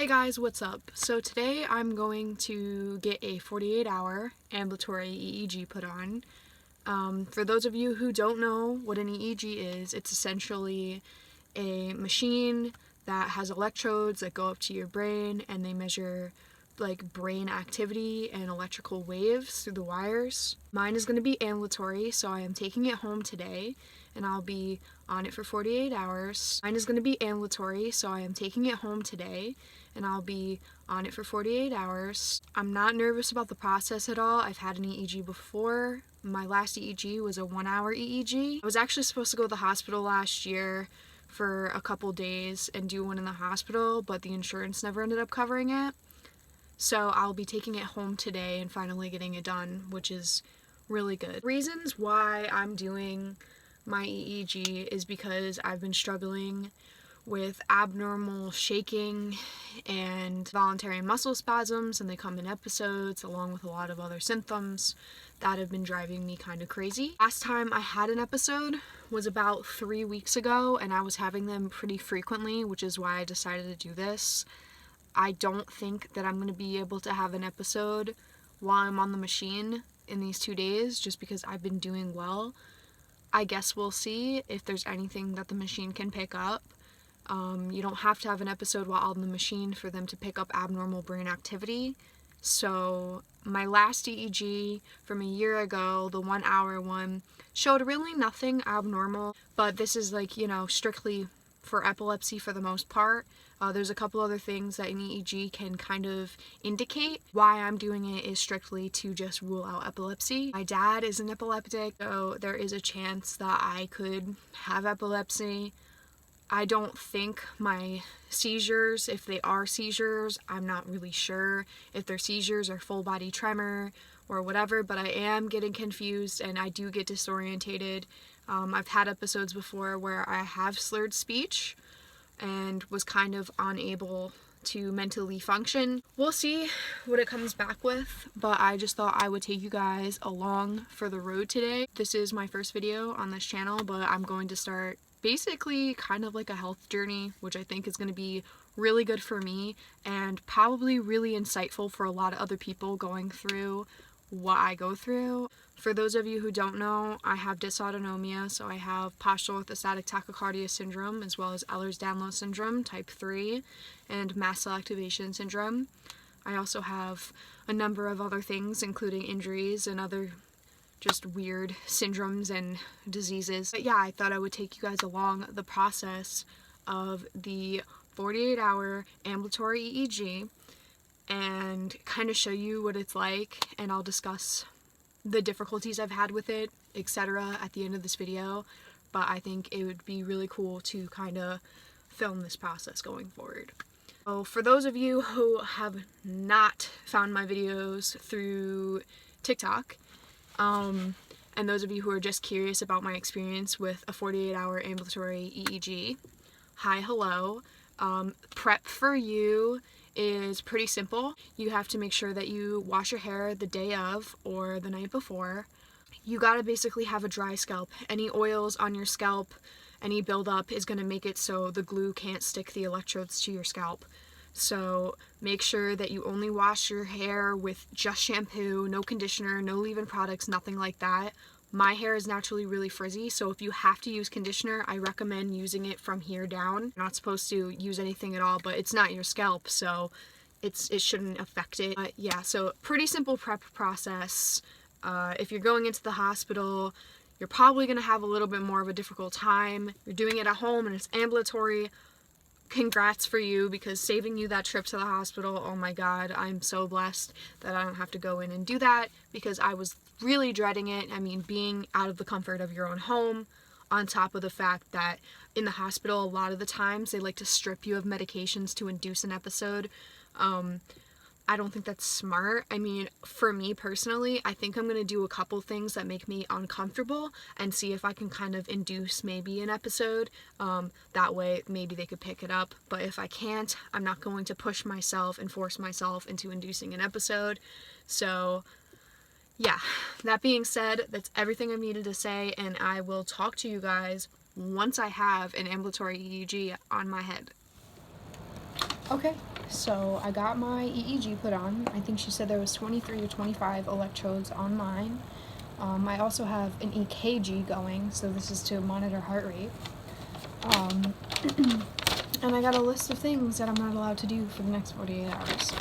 Hey guys, what's up? So today I'm going to get a 48-hour ambulatory EEG put on. For those of you who don't know what an EEG is, it's essentially a machine that has electrodes that go up to your brain and they measure like brain activity and electrical waves through the wires. Mine is going to be ambulatory, so I am taking it home today and I'll be on it for 48 hours. Mine is going to be ambulatory, so I am taking it home today and I'll be on it for 48 hours. I'm not nervous about the process at all. I've had an EEG before. My last EEG was a 1-hour EEG. I was actually supposed to go to the hospital last year for a couple days and do one in the hospital, but the insurance never ended up covering it. So I'll be taking it home today and finally getting it done, which is really good. Reasons why I'm doing my EEG is because I've been struggling with abnormal shaking and voluntary muscle spasms, and they come in episodes along with a lot of other symptoms that have been driving me kind of crazy. Last time I had an episode was about 3 weeks ago, and I was having them pretty frequently, which is why I decided to do this. I don't think that I'm going to be able to have an episode while I'm on the machine in these 2 days, just because I've been doing well. I guess we'll see if there's anything that the machine can pick up. You don't have to have an episode while on the machine for them to pick up abnormal brain activity. So my last EEG from a year ago, the 1-hour one, showed really nothing abnormal, but this is strictly for epilepsy for the most part. There's a couple other things that an EEG can kind of indicate. Why I'm doing it is strictly to just rule out epilepsy. My dad is an epileptic, so there is a chance that I could have epilepsy. I don't think my seizures, if they are seizures, I'm not really sure if they're seizures or full body tremor or whatever, but I am getting confused and I do get disorientated. I've had episodes before where I have slurred speech and was kind of unable to mentally function. We'll see what it comes back with, but I just thought I would take you guys along for the road today. This is my first video on this channel, but I'm going to start basically kind of like a health journey, which I think is going to be really good for me and probably really insightful for a lot of other people going through what I go through. For those of you who don't know, I have dysautonomia, so I have postural orthostatic tachycardia syndrome as well as Ehlers-Danlos syndrome type 3 and mast cell activation syndrome. I also have a number of other things, including injuries and other just weird syndromes and diseases. But yeah, I thought I would take you guys along the process of the 48-hour ambulatory EEG and kind of show you what it's like, and I'll discuss the difficulties I've had with it, etc. at the end of this video. But I think it would be really cool to kind of film this process going forward. So for those of you who have not found my videos through TikTok, and those of you who are just curious about my experience with a 48-hour ambulatory EEG, hi, hello. Prep for you is pretty simple. You have to make sure that you wash your hair the day of or the night before. You gotta basically have a dry scalp. Any oils on your scalp, any buildup is gonna make it so the glue can't stick the electrodes to your scalp. So make sure that you only wash your hair with just shampoo, no conditioner, no leave-in products, nothing like that. My hair is naturally really frizzy, so if you have to use conditioner, I recommend using it from here down. You're not supposed to use anything at all, but it's not your scalp, so it shouldn't affect it. Yeah, so pretty simple prep process. If you're going into the hospital, you're probably going to have a little bit more of a difficult time. You're doing it at home and it's ambulatory. Congrats for you, because saving you that trip to the hospital, oh my god, I'm so blessed that I don't have to go in and do that, because I was really dreading it. I mean, being out of the comfort of your own home, on top of the fact that in the hospital a lot of the times they like to strip you of medications to induce an episode. I don't think that's smart. I mean, for me personally, I think I'm going to do a couple things that make me uncomfortable and see if I can kind of induce maybe an episode. That way, maybe they could pick it up. But if I can't, I'm not going to push myself and force myself into inducing an episode. So, yeah, that being said, that's everything I needed to say, and I will talk to you guys once I have an ambulatory EEG on my head. Okay, So I got my EEG put on. I think she said there was 23 to 25 electrodes on mine. I also have an EKG going, so this is to monitor heart rate. And I got a list of things that I'm not allowed to do for the next 48 hours.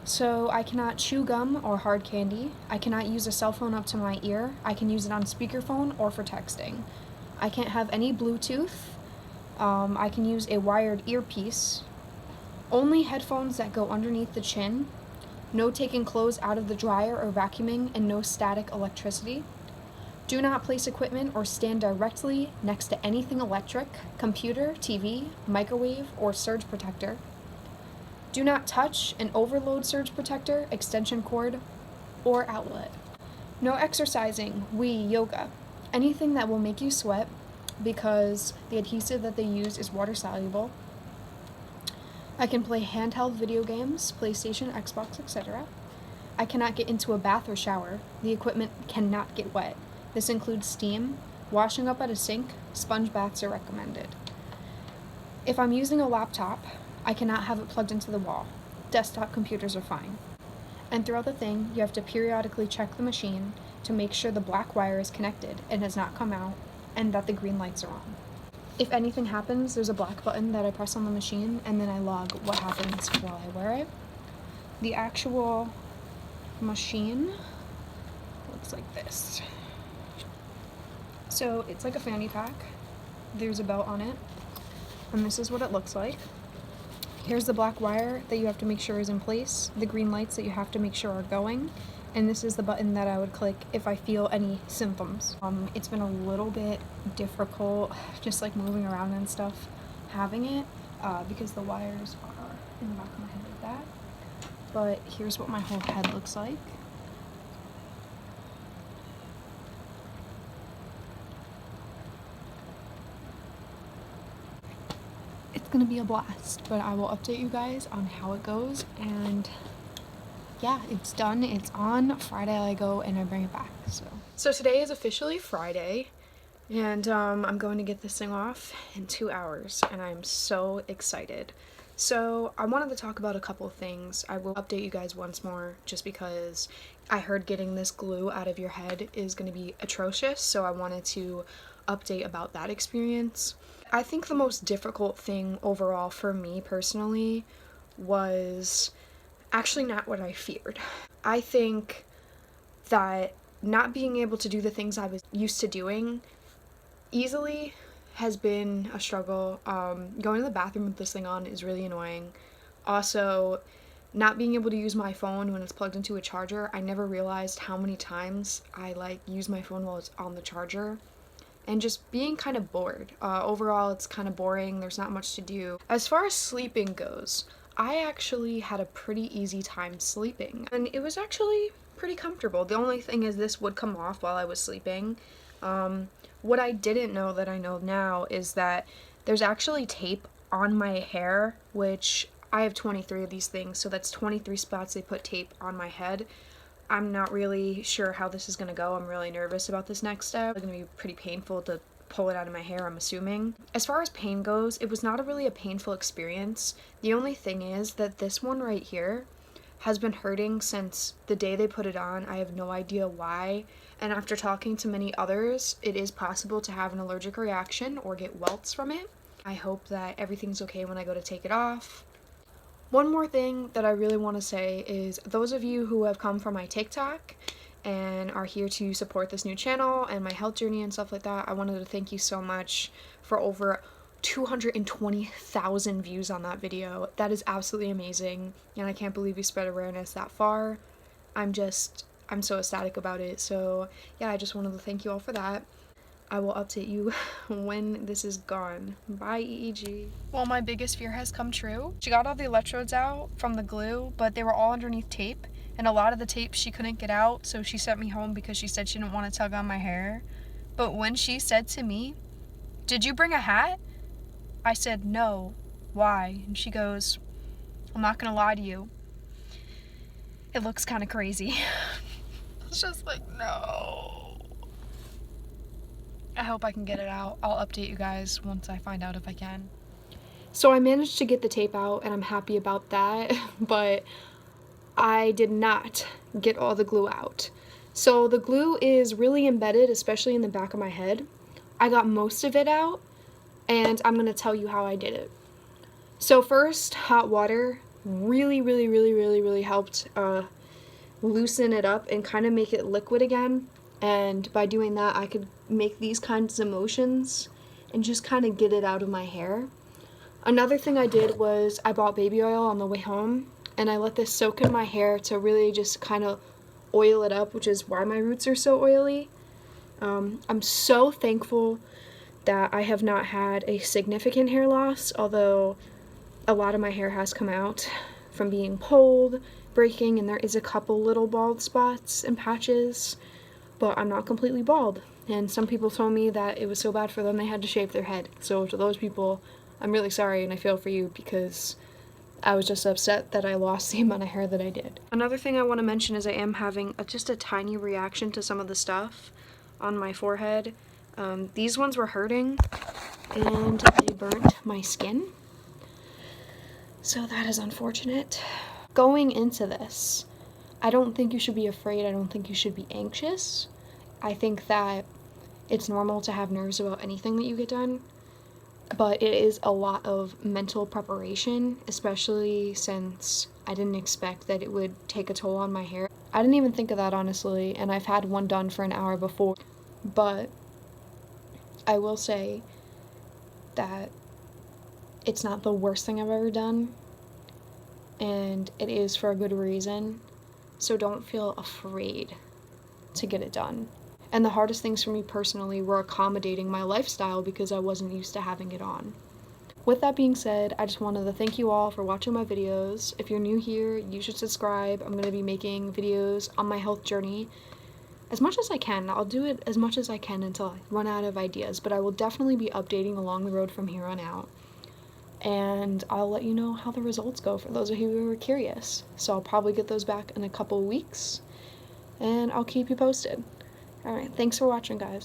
So I cannot chew gum or hard candy. I cannot use a cell phone up to my ear. I can use it on speakerphone or for texting. I can't have any Bluetooth. I can use a wired earpiece. Only headphones that go underneath the chin. No taking clothes out of the dryer or vacuuming, and no static electricity. Do not place equipment or stand directly next to anything electric, computer, TV, microwave, or surge protector. Do not touch an overload surge protector, extension cord, or outlet. No exercising, Wii, yoga, anything that will make you sweat because the adhesive that they use is water soluble. I can play handheld video games, PlayStation, Xbox, etc. I cannot get into a bath or shower. The equipment cannot get wet. This includes steam. Washing up at a sink, sponge baths are recommended. If I'm using a laptop, I cannot have it plugged into the wall. Desktop computers are fine. And throughout the thing, you have to periodically check the machine to make sure the black wire is connected and has not come out, and that the green lights are on. If anything happens, there's a black button that I press on the machine, and then I log what happens while I wear it. The actual machine looks like this. So it's like a fanny pack. There's a belt on it, and this is what it looks like. Here's the black wire that you have to make sure is in place, the green lights that you have to make sure are going, and this is the button that I would click if I feel any symptoms. It's been a little bit difficult just like moving around and stuff having it because the wires are in the back of my head like that. But here's what my whole head looks like. It's gonna be a blast, but I will update you guys on how it goes. And yeah, it's done. It's on. Friday I go and I bring it back. So today is officially Friday, and I'm going to get this thing off in 2 hours, and I'm so excited. So I wanted to talk about a couple of things. I will update you guys once more just because I heard getting this glue out of your head is going to be atrocious, so I wanted to update about that experience. I think the most difficult thing overall for me personally was actually not what I feared. I think that not being able to do the things I was used to doing easily has been a struggle. Going to the bathroom with this thing on is really annoying. Also, not being able to use my phone when it's plugged into a charger, I never realized how many times I use my phone while it's on the charger. And just being kind of bored. Overall, it's kind of boring. There's not much to do. As far as sleeping goes, I actually had a pretty easy time sleeping, and it was actually pretty comfortable. The only thing is this would come off while I was sleeping. What I didn't know that I know now is that there's actually tape on my hair, which I have 23 of these things, so that's 23 spots they put tape on my head. I'm not really sure how this is going to go. I'm really nervous about this next step. It's going to be pretty painful to pull it out of my hair, I'm assuming. As far as pain goes, it was not really a painful experience. The only thing is that this one right here has been hurting since the day they put it on. I have no idea why. And after talking to many others, it is possible to have an allergic reaction or get welts from it. I hope that everything's okay when I go to take it off. One more thing that I really want to say is those of you who have come from my TikTok and are here to support this new channel and my health journey and stuff like that, I wanted to thank you so much for over 220,000 views on that video. That is absolutely amazing, and I can't believe you spread awareness that far. I'm so ecstatic about it. So yeah, I just wanted to thank you all for that. I will update you when this is gone. Bye, EEG. Well, my biggest fear has come true. She got all the electrodes out from the glue, but they were all underneath tape, and a lot of the tape she couldn't get out, so she sent me home because she said she didn't want to tug on my hair. But when she said to me, "Did you bring a hat?" I said, "No. Why?" And she goes, "I'm not gonna lie to you. It looks kind of crazy." It's just like, no. I hope I can get it out. I'll update you guys once I find out if I can. So I managed to get the tape out and I'm happy about that, but I did not get all the glue out. So the glue is really embedded, especially in the back of my head. I got most of it out, and I'm gonna tell you how I did it. So first, hot water really helped loosen it up and kind of make it liquid again. And by doing that, I could make these kinds of motions and just kind of get it out of my hair. Another thing I did was I bought baby oil on the way home, and I let this soak in my hair to really just kind of oil it up, which is why my roots are so oily. I'm so thankful that I have not had a significant hair loss, although a lot of my hair has come out from being pulled, breaking, and there is a couple little bald spots and patches, but I'm not completely bald. And some people told me that it was so bad for them they had to shave their head. So to those people, I'm really sorry and I feel for you, because I was just upset that I lost the amount of hair that I did. Another thing I want to mention is I am having just a tiny reaction to some of the stuff on my forehead. These ones were hurting and they burnt my skin. So that is unfortunate. Going into this, I don't think you should be afraid. I don't think you should be anxious. I think that it's normal to have nerves about anything that you get done, but it is a lot of mental preparation, especially since I didn't expect that it would take a toll on my hair. I didn't even think of that, honestly, and I've had one done for an hour before, but I will say that it's not the worst thing I've ever done, and it is for a good reason, so don't feel afraid to get it done. And the hardest things for me personally were accommodating my lifestyle because I wasn't used to having it on. With that being said, I just wanted to thank you all for watching my videos. If you're new here, you should subscribe. I'm going to be making videos on my health journey as much as I can. I'll do it as much as I can until I run out of ideas, but I will definitely be updating along the road from here on out. And I'll let you know how the results go for those of you who are curious. So I'll probably get those back in a couple weeks, and I'll keep you posted. Alright, thanks for watching, guys.